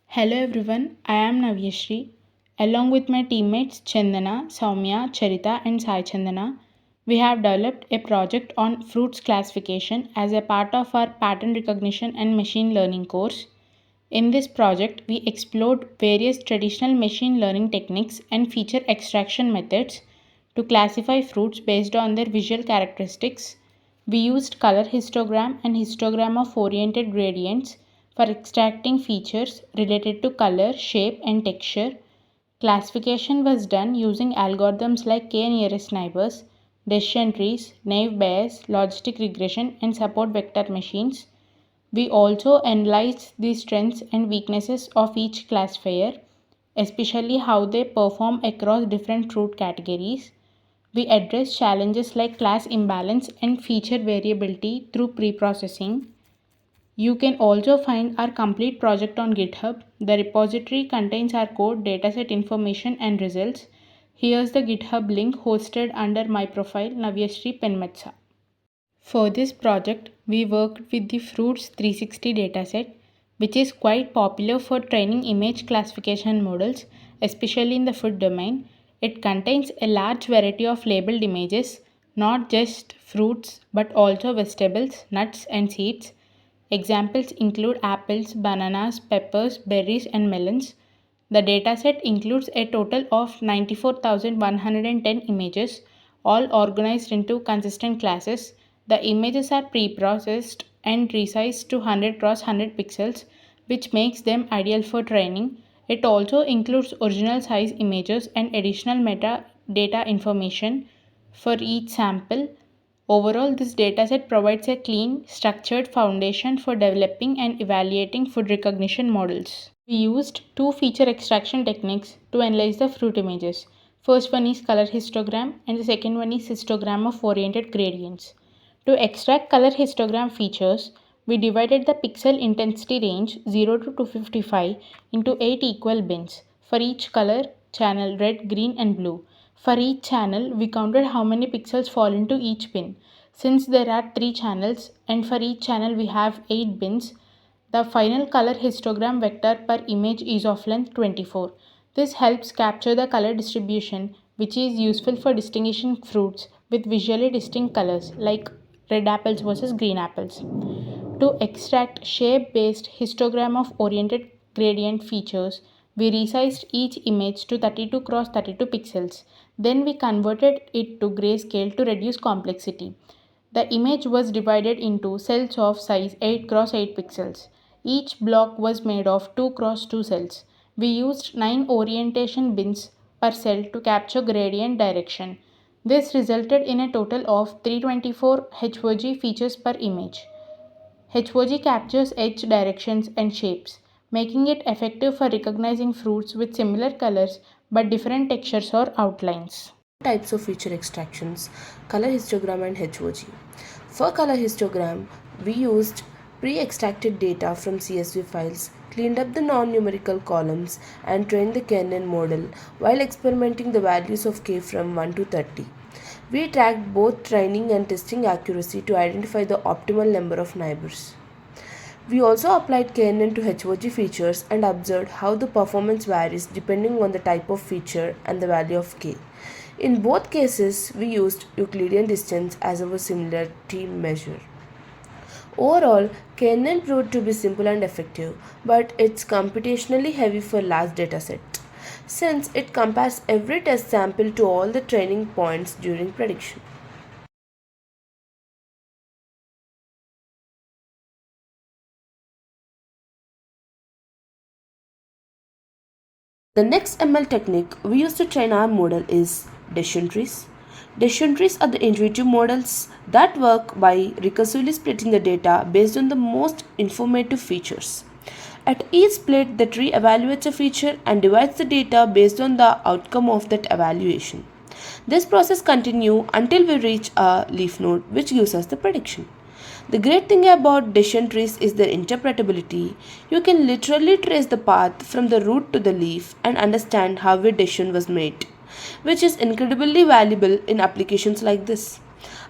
Hello everyone, I am Navyashri. Along with my teammates Chandana, Soumya, Charita, and Sai Chandana, we have developed a project on fruits classification as a part of our pattern recognition and machine learning course. In this project, we explored various traditional machine learning techniques and feature extraction methods to classify fruits based on their visual characteristics. We used color histogram and histogram of oriented gradients for extracting features related to color, shape, and texture. Classification was done using algorithms like k-nearest neighbors, decision trees, naive Bayes, logistic regression, and support vector machines. We also analyzed the strengths and weaknesses of each classifier, especially how they perform across different fruit categories. We address challenges like class imbalance and feature variability through preprocessing. You can also find our complete project on GitHub. The repository contains our code, dataset information, and results. Here's the GitHub link hosted under my profile, Navyashri Penmatsa. For this project, we worked with the Fruits 360 dataset, which is quite popular for training image classification models, especially in the food domain. It contains a large variety of labeled images, not just fruits but also vegetables, nuts, and seeds. Examples include apples, bananas, peppers, berries, and melons. The dataset includes a total of 94,110 images, all organized into consistent classes. The images are pre-processed and resized to 100 cross 100 pixels, which makes them ideal for training. It also includes original size images and additional metadata information for each sample. Overall, this dataset provides a clean, structured foundation for developing and evaluating food recognition models. We used two feature extraction techniques to analyze the fruit images. First one is color histogram and the second one is histogram of oriented gradients. To extract color histogram features, we divided the pixel intensity range 0 to 255 into 8 equal bins for each color channel red, green, and blue. For each channel, we counted how many pixels fall into each bin. Since there are 3 channels and for each channel we have 8 bins, the final color histogram vector per image is of length 24. This helps capture the color distribution, which is useful for distinguishing fruits with visually distinct colors like red apples versus green apples. To extract shape-based histogram of oriented gradient features, we resized each image to 32 cross 32 pixels. Then we converted it to grayscale to reduce complexity. The image was divided into cells of size 8 cross 8 pixels. Each block was made of 2 cross 2 cells. We used 9 orientation bins per cell to capture gradient direction. This resulted in a total of 324 HOG features per image. HOG captures edge directions and shapes, making it effective for recognizing fruits with similar colors but different textures or outlines. Types of feature extractions: color histogram and HOG. For color histogram, we used pre-extracted data from CSV files, cleaned up the non-numerical columns, and trained the KNN model while experimenting the values of K from 1 to 30. We tracked both training and testing accuracy to identify the optimal number of neighbors. We also applied KNN to HOG features and observed how the performance varies depending on the type of feature and the value of K. In both cases, we used Euclidean distance as our similarity measure. Overall, KNN proved to be simple and effective, but it's computationally heavy for large datasets, since it compares every test sample to all the training points during prediction. The next ML technique we use to train our model is decision trees. Decision trees are the intuitive models that work by recursively splitting the data based on the most informative features. At each split, the tree evaluates a feature and divides the data based on the outcome of that evaluation. This process continues until we reach a leaf node, which gives us the prediction. The great thing about decision trees is their interpretability. You can literally trace the path from the root to the leaf and understand how a decision was made, which is incredibly valuable in applications like this.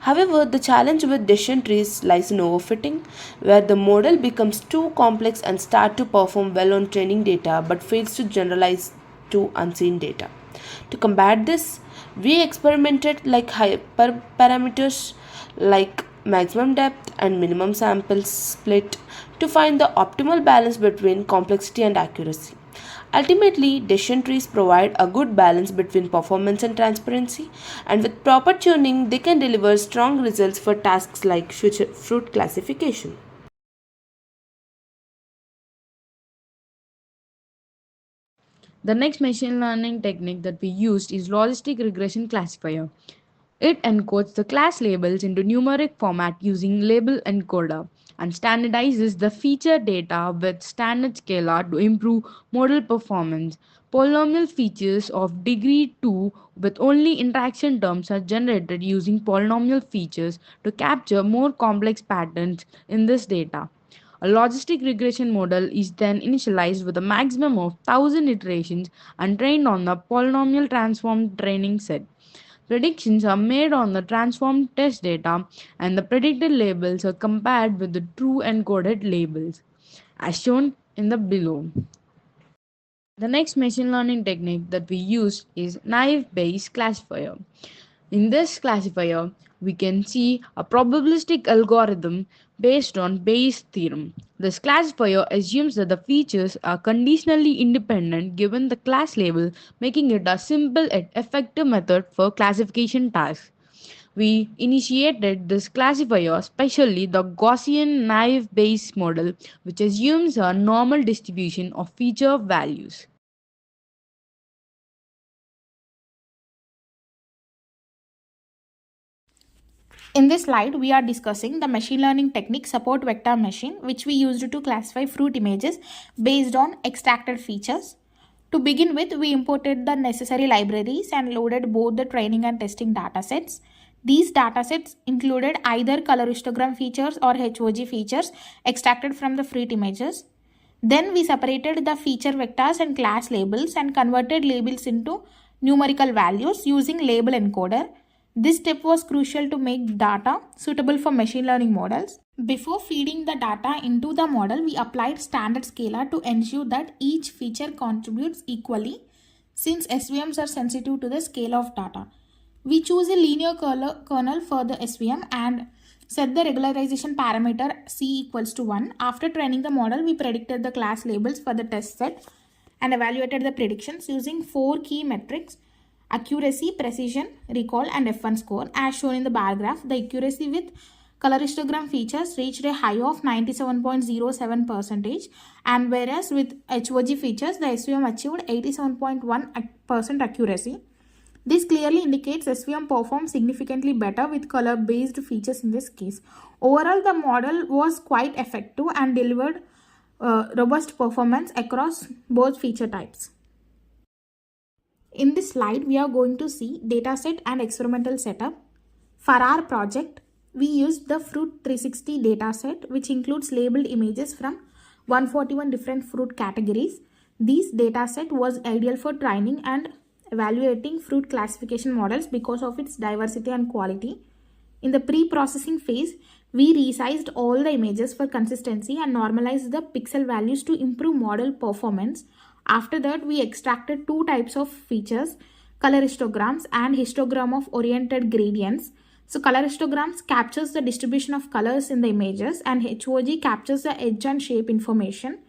However, the challenge with decision trees lies in overfitting, where the model becomes too complex and starts to perform well on training data but fails to generalize to unseen data. To combat this, we experimented like hyperparameters like maximum depth and minimum sample split to find the optimal balance between complexity and accuracy. Ultimately, decision trees provide a good balance between performance and transparency, and with proper tuning, they can deliver strong results for tasks like fruit classification. The next machine learning technique that we used is logistic regression classifier. It encodes the class labels into numeric format using label encoder and standardizes the feature data with standard scalar to improve model performance. Polynomial features of degree 2 with only interaction terms are generated using polynomial features to capture more complex patterns in this data. A logistic regression model is then initialized with a maximum of 1000 iterations and trained on the polynomial transform training set. Predictions are made on the transformed test data, and the predicted labels are compared with the true encoded labels, as shown in the below. The next machine learning technique that we use is naive Bayes classifier. In this classifier, we can see a probabilistic algorithm based on Bayes' theorem. This classifier assumes that the features are conditionally independent given the class label, making it a simple yet effective method for classification tasks. We initiated this classifier, especially the Gaussian naive Bayes model, which assumes a normal distribution of feature values. In this slide, we are discussing the machine learning technique support vector machine, which we used to classify fruit images based on extracted features. To begin with, we imported the necessary libraries and loaded both the training and testing datasets. These datasets included either color histogram features or HOG features extracted from the fruit images. Then we separated the feature vectors and class labels and converted labels into numerical values using label encoder. This step was crucial to make data suitable for machine learning models. Before feeding the data into the model, we applied standard scalar to ensure that each feature contributes equally since SVMs are sensitive to the scale of data. We choose a linear kernel for the SVM and set the regularization parameter c equals to 1. After training the model, we predicted the class labels for the test set and evaluated the predictions using 4 key metrics: accuracy, precision, recall, and F1 score. As shown in the bar graph, the accuracy with color histogram features reached a high of 97.07%, and whereas with HOG features, the SVM achieved 87.1% accuracy. This clearly indicates SVM performs significantly better with color-based features in this case. Overall, the model was quite effective and delivered robust performance across both feature types. In this slide, we are going to see dataset and experimental setup. For our project, we used the Fruit 360 dataset, which includes labeled images from 141 different fruit categories. This dataset was ideal for training and evaluating fruit classification models because of its diversity and quality. In the pre-processing phase, we resized all the images for consistency and normalized the pixel values to improve model performance. After that, we extracted two types of features: color histograms and histogram of oriented gradients. So color histograms captures the distribution of colors in the images, and HOG captures the edge and shape information.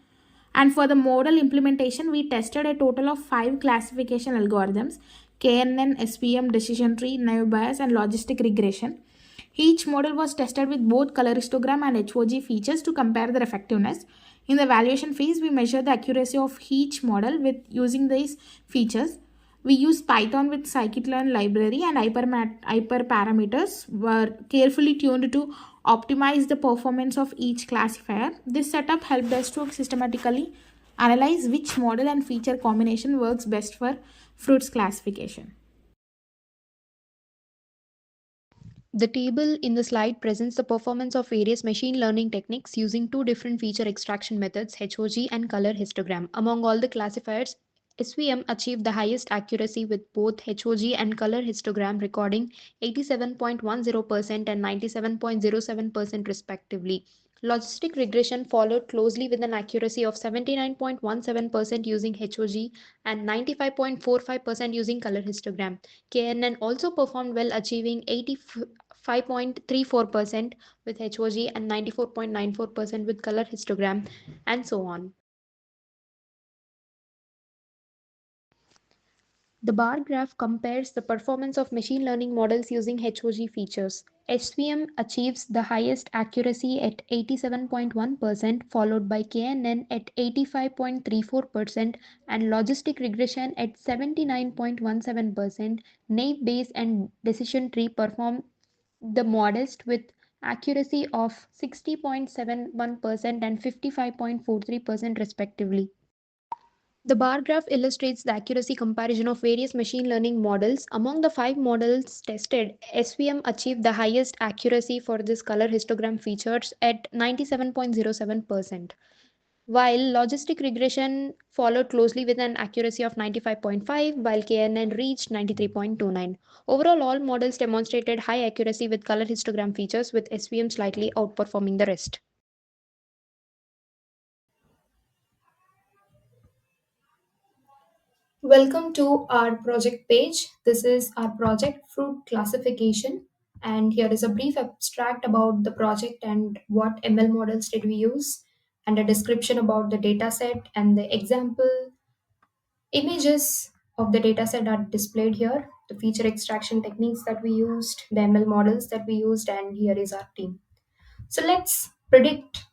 And for the model implementation, we tested a total of 5 classification algorithms: KNN, SPM, decision tree, naive Bayes, and logistic regression. Each model was tested with both color histogram and HOG features to compare their effectiveness. In the evaluation phase, we measure the accuracy of each model with using these features. We use Python with scikit-learn library, and hyperparameters were carefully tuned to optimize the performance of each classifier. This setup helped us to systematically analyze which model and feature combination works best for fruits classification. The table in the slide presents the performance of various machine learning techniques using two different feature extraction methods, HOG and color histogram, among all the classifiers SVM achieved the highest accuracy with both HOG and color histogram recording 87.10% and 97.07% respectively. Logistic regression followed closely with an accuracy of 79.17% using HOG and 95.45% using color histogram. KNN also performed well, achieving 85.34% with HOG and 94.94% with color histogram, and so on. The bar graph compares the performance of machine learning models using HOG features. SVM achieves the highest accuracy at 87.1%, followed by KNN at 85.34%, and logistic regression at 79.17%. Naive Bayes and decision tree perform the modest with accuracy of 60.71% and 55.43% respectively. The bar graph illustrates the accuracy comparison of various machine learning models. Among the 5 models tested, SVM achieved the highest accuracy for this color histogram features at 97.07%, while logistic regression followed closely with an accuracy of 95.5, while KNN reached 93.29. Overall, all models demonstrated high accuracy with color histogram features, with SVM slightly outperforming the rest. Welcome to our project page. This is our project fruit classification, and here is a brief abstract about the project and what ML models did we use, and a description about the data set and the example images of the data set are displayed here, the feature extraction techniques that we used, the ML models that we used, and here is our team. So let's predict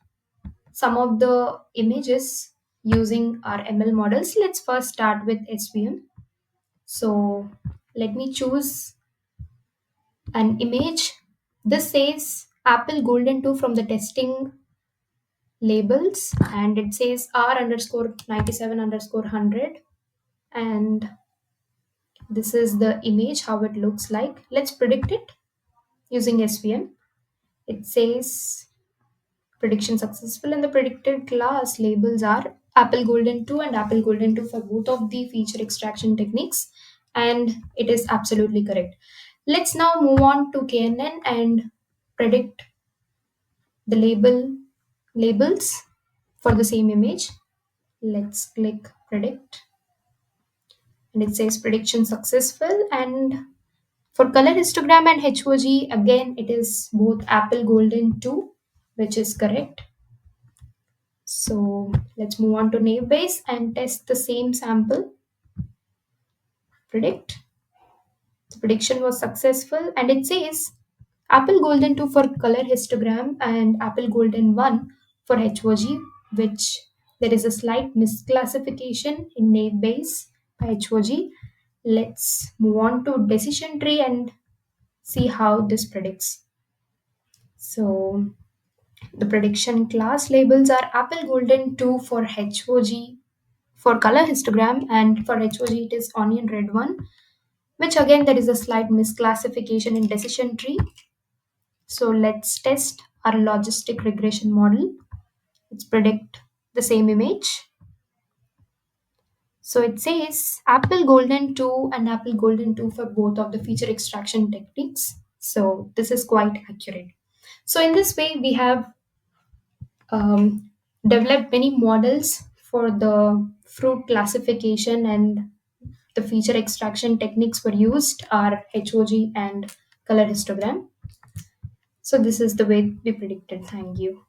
some of the images using our ML models. Let's first start with SVM. So let me choose an image. This says Apple Golden 2 from the testing labels, and it says R underscore 97 underscore 100. And this is the image, how it looks like. Let's predict it using SVM. It says prediction successful, and the predicted class labels are Apple Golden 2 and Apple Golden 2 for both of the feature extraction techniques, and it is absolutely correct. Let's now move on to KNN and predict the labels for the same image. Let's click predict, and it says prediction successful. And for color histogram and HOG, again it is both Apple Golden 2, which is correct. So let's move on to naive Bayes and test the same sample. Predict. The prediction was successful, and it says Apple Golden 2 for color histogram and Apple Golden 1 for HOG, which there is a slight misclassification in naive Bayes by HOG. Let's move on to decision tree and see how this predicts. So the prediction class labels are Apple Golden 2 for HOG for color histogram, and for HOG it is onion red 1, which again there is a slight misclassification in decision tree. So let's test our logistic regression model. Let's predict the same image. So it says Apple Golden 2 and Apple Golden 2 for both of the feature extraction techniques. So this is quite accurate. So in this way, we have developed many models for the fruit classification, and the feature extraction techniques were used are HOG and color histogram. So this is the way we predicted. Thank you.